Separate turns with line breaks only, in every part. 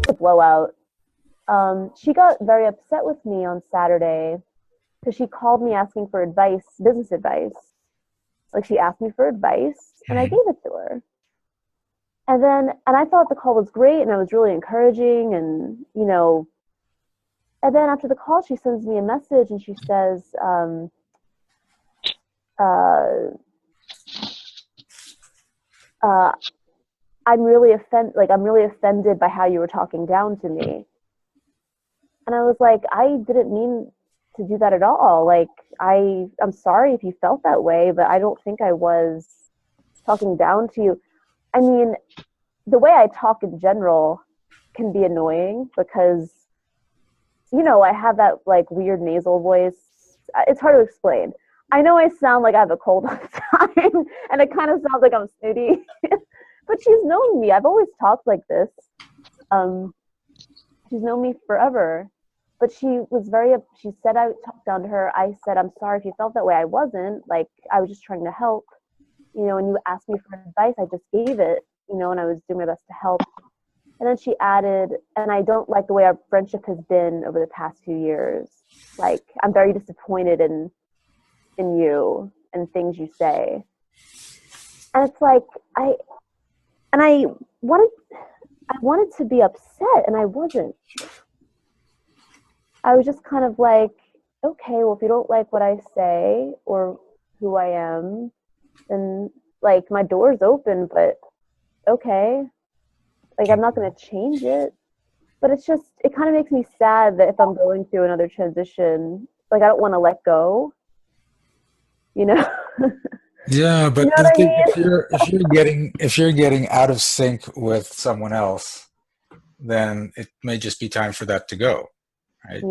a blowout. She got very upset with me on Saturday because she called me asking for advice, business advice. Like she asked me for advice and I
Mhm.
gave it to her. And I thought the call was great and I was really encouraging and then after the call she sends me a message and she says, uh, uh, I'm really offended by how you were talking down to me. And I was like, I didn't mean to do that at all. Like, I'm sorry if you felt that way, but I don't think I was talking down to you. I mean, the way I talk in general can be annoying because, I have that like weird nasal voice. It's hard to explain. I know I sound like I have a cold all the time, and it kind of sounds like I'm snooty. But she's known me. I've always talked like this. Um, she's known me forever. But she said I talked down to her. I said, I'm sorry if you felt that way. I wasn't. Like, I was just trying to help. And you asked me for advice. I just gave it, and I was doing my best to help. And then she added, and I don't like the way our friendship has been over the past few years. Like, I'm very disappointed in you and things you say. And it's like, I wanted to be upset and I wasn't. I was just kind of like, okay, well, if you don't like what I say or who I am, then like my door's open, but okay. Like I'm not going to change it. But it kind of makes me sad that if I'm going through another transition, like I don't want to let go, you know?
Yeah,
You know
but
what I mean?
if you're getting out of sync with someone else, then it may just be time for that to go, right?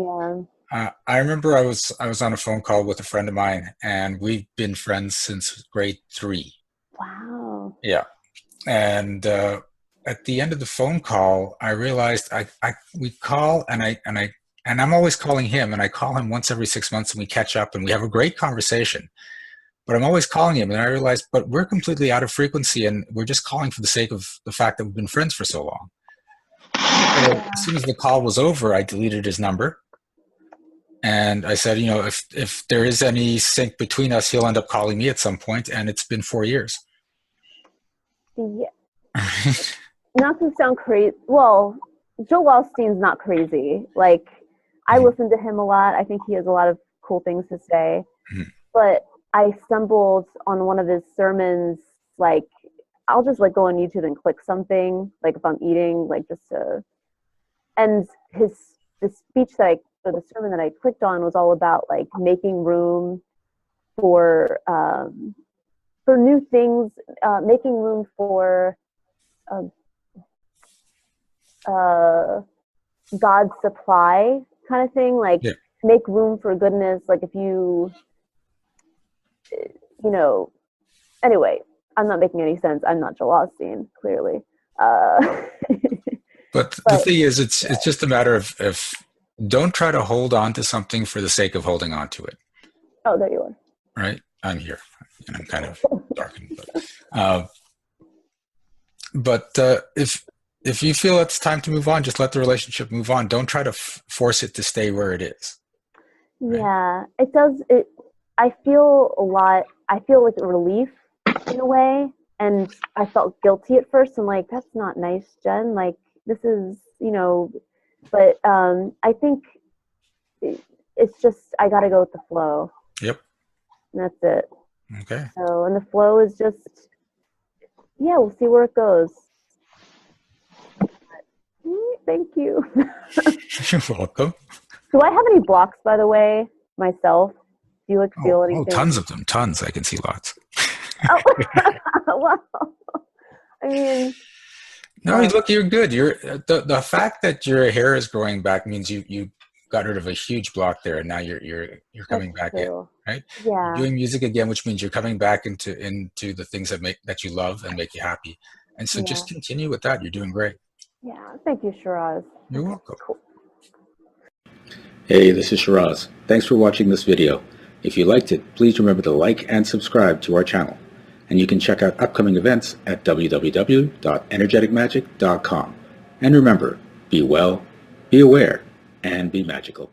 Yeah.
I remember I was on a phone call with a friend of mine, and we've been friends since grade three.
Wow.
Yeah, and at the end of the phone call, I realized we call and I'm always calling him, and I call him once every 6 months, and we catch up, and we have a great conversation. But I'm always calling him, and I realized, but we're completely out of frequency, and we're just calling for the sake of the fact that we've been friends for so long. So as
Yeah.
soon as the call was over, I deleted his number, and I said, if there is any sync between us, he'll end up calling me at some point, and it's been 4 years.
Yeah. Not to sound crazy. Well, Joe Wallstein's not crazy. Like, I listen to him a lot. I think he has a lot of cool things to say. But I stumbled on one of his sermons. Like, I'll just like go on YouTube and click something. Like if I'm eating, like just to. And the speech or the sermon that I clicked on was all about like making room for new things, making room for um, uh, God's supply kind of thing. Like
Yeah.
make room for goodness. Like if you know, anyway, I'm not making any sense. I'm not Joel Osteen, clearly. Uh,
But the
but
thing is, it's just a matter of don't try to hold on to something for the sake of holding on to it.
oh, there you
Right? I'm here, and I'm kind of darkened, uh, but if you feel it's time to move on, just let the relationship move on. Don't try to force it to stay where it is.
are.
Right?
Yeah, it does. I feel a lot. I feel like a relief in a way, and I felt guilty at first. I'm like, that's not nice, Jen. Like this is, but I think it's just I got to go with the flow.
Yep.
And that's it.
Okay.
So, and the flow is just, yeah, we'll see where it goes. Thank you.
You're welcome.
Do I have any blocks, by the way, myself? Do you like feel
Oh,
anything?
tons of them. Tons. I can see lots.
Oh, wow. I mean,
No, look, you're good. The fact that your hair is growing back means you got rid of a huge block there, and now you're
that's
coming back in,
true.
right? You're
Yeah,
doing music again, which means you're coming back into the things that you love and make you happy. And so
yeah,
just continue with that. You're doing great.
yeah. Thank you, Shiraz.
You're welcome.
Cool.
Hey, this is Shiraz. Thanks for watching this video. If you liked it, please remember to like and subscribe to our channel. And you can check out upcoming events at www.energeticmagic.com. And remember, Be well, be aware, and be magical.